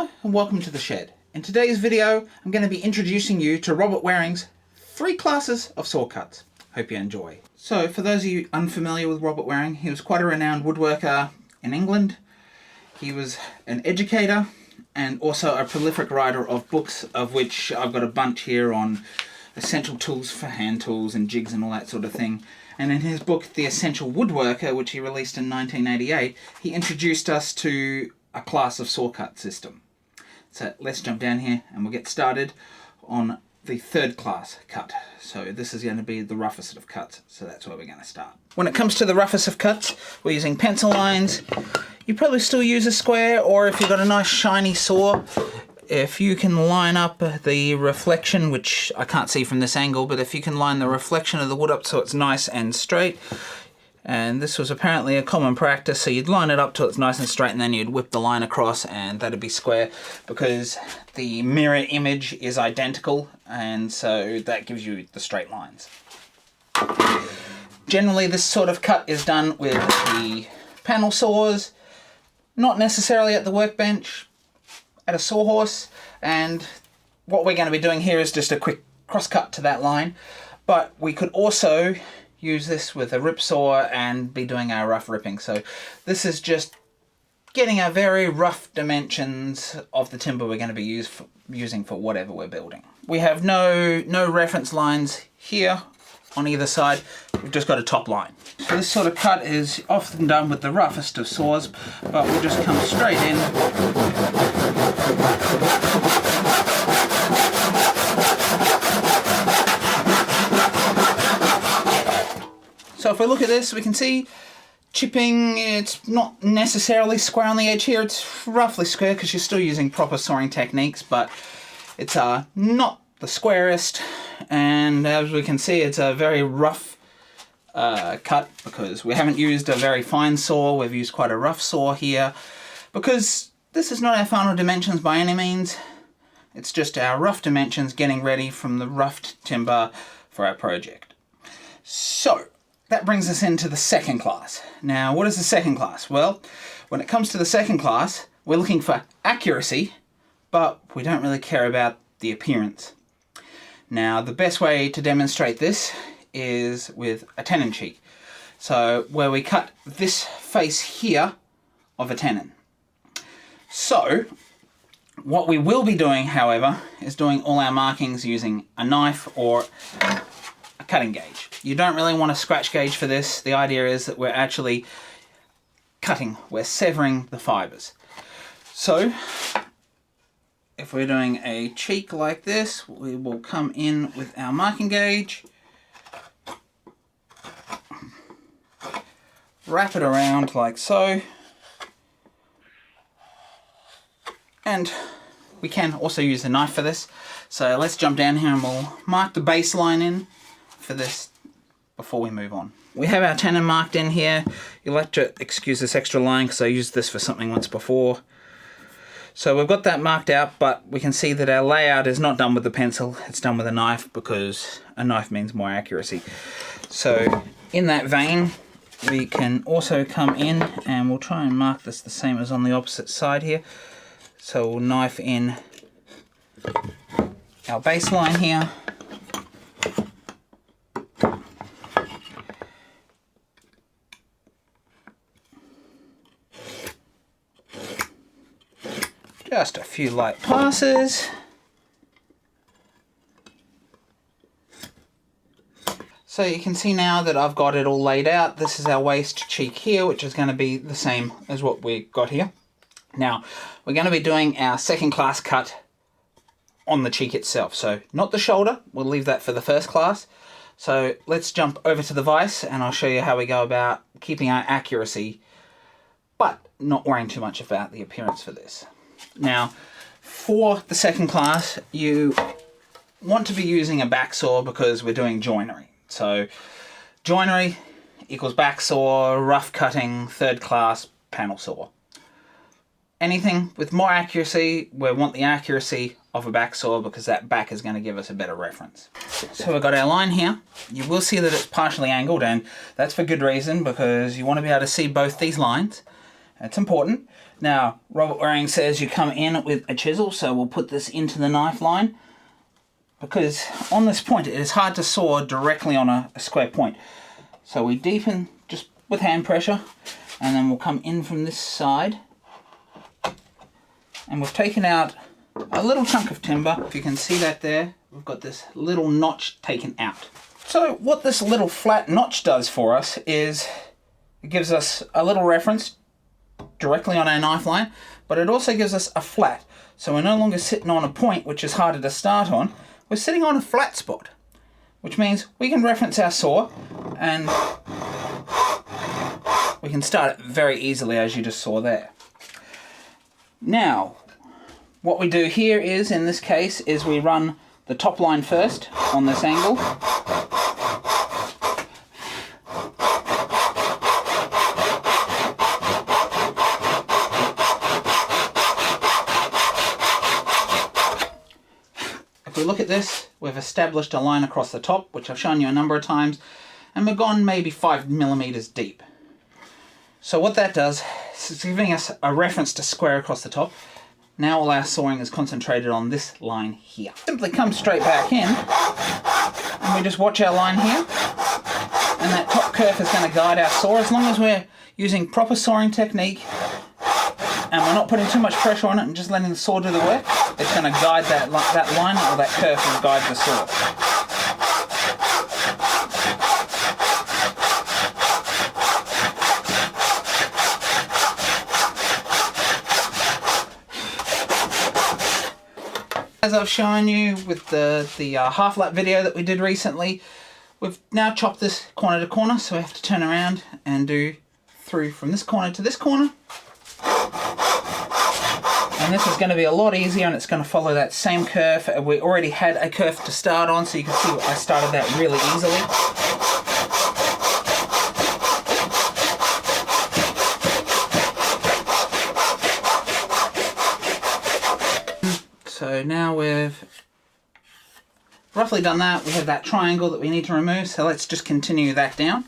Hello and welcome to the shed. In today's video I'm going to be introducing you to Robert Waring's 3 classes of saw cuts. Hope you enjoy. So for those of you unfamiliar with Robert Waring, he was quite a renowned woodworker in England. He was an educator and also a prolific writer of books, of which I've got a bunch here on essential tools for hand tools and jigs and all that sort of thing. And in his book The Essential Woodworker, which he released in 1988, he introduced us to a class of saw cut system. So let's jump down here and we'll get started on the 3rd class cut. So this is going to be the roughest of cuts, so that's where we're going to start. When it comes to the roughest of cuts, we're using pencil lines. You probably still use a square, or if you've got a nice shiny saw, if you can line up the reflection, which I can't see from this angle, but if you can line the reflection of the wood up so it's nice and straight, and this was apparently a common practice, so you'd line it up till it's nice and straight and then you'd whip the line across and that'd be square, because the mirror image is identical and so that gives you the straight lines. Generally this sort of cut is done with the panel saws, not necessarily at the workbench, at a sawhorse, and what we're going to be doing here is just a quick cross cut to that line, but we could also use this with a rip saw and be doing our rough ripping. So this is just getting our very rough dimensions of the timber we're going to be using for whatever we're building. We have no reference lines here on either side, we've just got a top line. So this sort of cut is often done with the roughest of saws, but we'll just come straight in. So if we look at this, we can see chipping, it's not necessarily square on the edge here, it's roughly square because you're still using proper sawing techniques, but it's not the squarest, and as we can see it's a very rough cut because we haven't used a very fine saw, we've used quite a rough saw here, because this is not our final dimensions by any means, it's just our rough dimensions getting ready from the roughed timber for our project. So that brings us into the 2nd class. Now, what is the 2nd class? Well, when it comes to the 2nd class, we're looking for accuracy, but we don't really care about the appearance. Now, the best way to demonstrate this is with a tenon cheek. So, where we cut this face here of a tenon. So, what we will be doing, however, is doing all our markings using a knife or a cutting gauge. You don't really want a scratch gauge for this. The idea is that we're actually cutting, we're severing the fibers. So if we're doing a cheek like this, we will come in with our marking gauge, wrap it around like so, and we can also use a knife for this. So let's jump down here and we'll mark the baseline in for this before we move on. We have our tenon marked in here. You'll have to excuse this extra line because I used this for something once before. So we've got that marked out, but we can see that our layout is not done with the pencil, it's done with a knife because a knife means more accuracy. So in that vein, we can also come in and we'll try and mark this the same as on the opposite side here. So we'll knife in our baseline here. Just a few light passes. So you can see now that I've got it all laid out. This is our waist cheek here, which is going to be the same as what we got here. Now, we're going to be doing our 2nd class cut on the cheek itself. So not the shoulder, we'll leave that for the 1st class. So let's jump over to the vise and I'll show you how we go about keeping our accuracy, but not worrying too much about the appearance for this. Now, for the 2nd class, you want to be using a back saw because we're doing joinery. So, joinery equals back saw, rough cutting, 3rd class, panel saw. Anything with more accuracy, we want the accuracy of a back saw because that back is going to give us a better reference. So we've got our line here. You will see that it's partially angled, and that's for good reason because you want to be able to see both these lines. It's important. Now, Robert Waring says you come in with a chisel, so we'll put this into the knife line, because on this point it is hard to saw directly on a square point. So we deepen just with hand pressure, and then we'll come in from this side, and we've taken out a little chunk of timber. If you can see that there, we've got this little notch taken out. So what this little flat notch does for us is it gives us a little reference directly on our knife line, but it also gives us a flat. So we're no longer sitting on a point which is harder to start on, we're sitting on a flat spot, which means we can reference our saw and we can start it very easily, as you just saw there. Now, what we do here is, in this case, is we run the top line first on this angle. If we look at this, we've established a line across the top, which I've shown you a number of times, and we've gone maybe 5 millimeters deep. So what that does is it's giving us a reference to square across the top. Now all our sawing is concentrated on this line here. Simply come straight back in, and we just watch our line here, and that top kerf is going to guide our saw. As long as we're using proper sawing technique, and we're not putting too much pressure on it and just letting the saw do the work, it's going to guide that line, or that kerf will guide the saw. As I've shown you with the half lap video that we did recently, we've now chopped this corner to corner, so we have to turn around and do through from this corner to this corner. And this is going to be a lot easier, and it's going to follow that same curve. We already had a curve to start on, so you can see I started that really easily. So now we've roughly done that. We have that triangle that we need to remove, so let's just continue that down.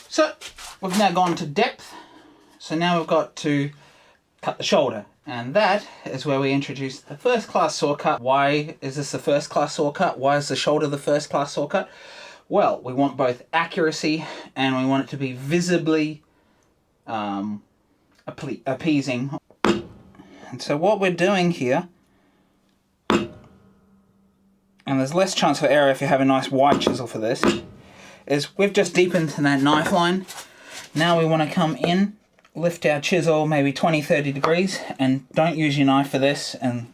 So we've now gone to depth, so now we've got to cut the shoulder, and that is where we introduce the first class saw cut. Why is this the first class saw cut? Why is the shoulder the first class saw cut? Well, we want both accuracy and we want it to be visibly appeasing. And so what we're doing here, and there's less chance for error if you have a nice wide chisel for this, is we've just deepened that knife line. Now we want to come in, lift our chisel maybe 20-30 degrees, and don't use your knife for this, and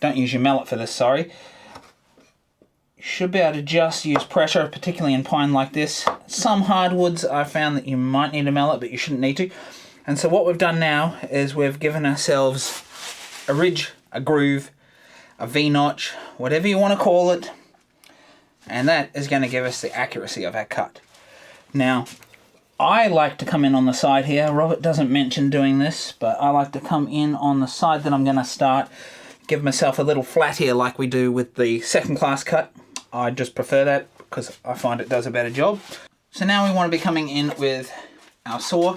don't use your mallet for this, sorry. You should be able to just use pressure, particularly in pine like this. Some hardwoods I found that you might need a mallet, but you shouldn't need to. And so what we've done now is we've given ourselves a ridge, a groove, a V-notch, whatever you want to call it, and that is going to give us the accuracy of our cut. Now, I like to come in on the side here. Robert doesn't mention doing this, but I like to come in on the side that I'm going to start, give myself a little flat here like we do with the second class cut. I just prefer that because I find it does a better job. So now we want to be coming in with our saw.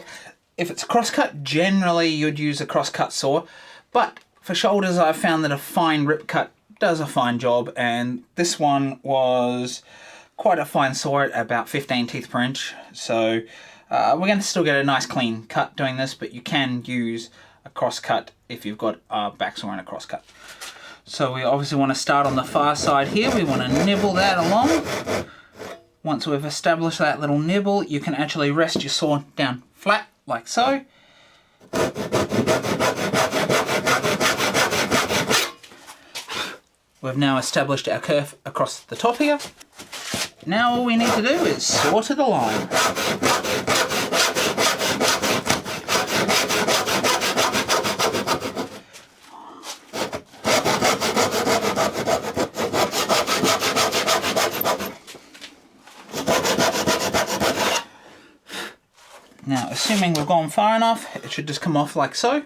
If it's a crosscut, generally you'd use a crosscut saw, but for shoulders I've found that a fine rip cut does a fine job, and this one was quite a fine saw at about 15 teeth per inch. So we're going to still get a nice clean cut doing this, but you can use a crosscut if you've got a back saw and a crosscut. So we obviously want to start on the far side here. We want to nibble that along. Once we've established that little nibble, you can actually rest your saw down flat like so. We've now established our curve across the top here. Now all we need to do is saw to the line. Now, assuming we've gone far enough, it should just come off like so.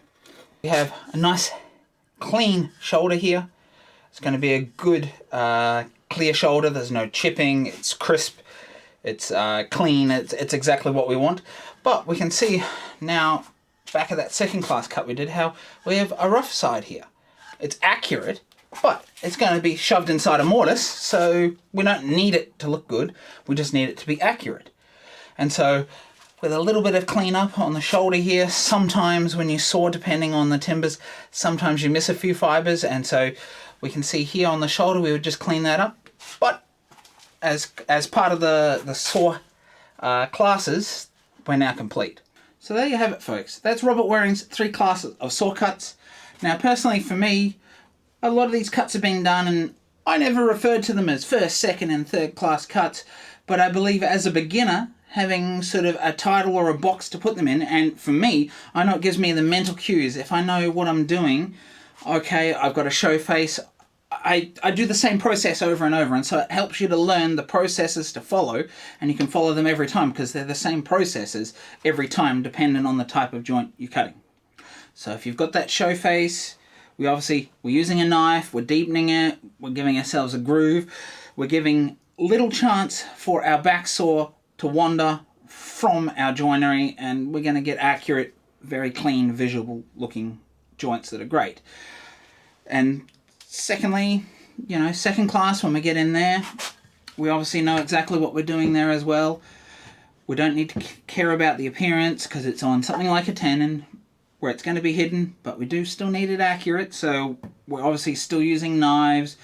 We have a nice clean shoulder here. It's going to be a good clear shoulder. There's no chipping, it's crisp, It's clean, it's exactly what we want. But we can see now, back at that second class cut we did, how we have a rough side here. It's accurate, but it's going to be shoved inside a mortise, so we don't need it to look good, we just need it to be accurate. And so with a little bit of cleanup on the shoulder here, sometimes when you saw, depending on the timbers, sometimes you miss a few fibers, and so we can see here on the shoulder we would just clean that up. But as part of the saw classes, we're now complete. So there you have it, folks. That's Robert Waring's 3 classes of saw cuts. Now personally for me, a lot of these cuts have been done and I never referred to them as first, second and third class cuts, but I believe as a beginner, having sort of a title or a box to put them in, and for me, I know it gives me the mental cues. If I know what I'm doing, okay, I've got a show face, I do the same process over and over, and so it helps you to learn the processes to follow, and you can follow them every time because they're the same processes every time depending on the type of joint you're cutting. So if you've got that show face, we're using a knife, we're deepening it, we're giving ourselves a groove, we're giving little chance for our back saw to wander from our joinery, and we're going to get accurate, very clean, visual looking joints that are great. And secondly, you know, second class, when we get in there, we obviously know exactly what we're doing there as well. We don't need to care about the appearance because it's on something like a tenon where it's going to be hidden, but we do still need it accurate, so we're obviously still using knives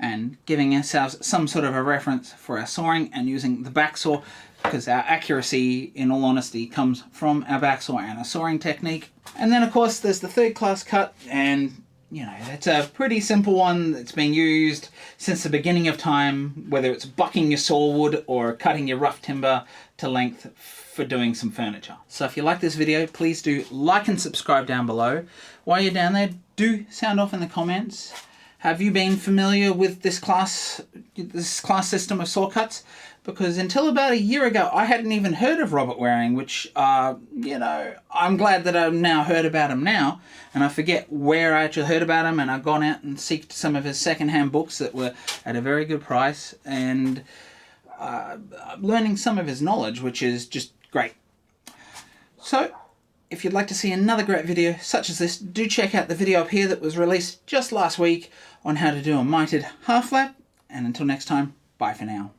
and giving ourselves some sort of a reference for our sawing and using the back saw, because our accuracy, in all honesty, comes from our back saw and our sawing technique. And then of course there's the third class cut, and you know, that's a pretty simple one that's been used since the beginning of time, whether it's bucking your sawwood or cutting your rough timber to length for doing some furniture. So if you like this video, please do like and subscribe down below. While you're down there, do sound off in the comments. Have you been familiar with this class system of saw cuts? Because until about a year ago, I hadn't even heard of Robert Waring, which, you know, I'm glad that I've now heard about him now, and I forget where I actually heard about him, and I've gone out and seeked some of his second-hand books that were at a very good price, and learning some of his knowledge, which is just great. So, if you'd like to see another great video such as this, do check out the video up here that was released just last week on how to do a mitered half lap, and until next time, bye for now.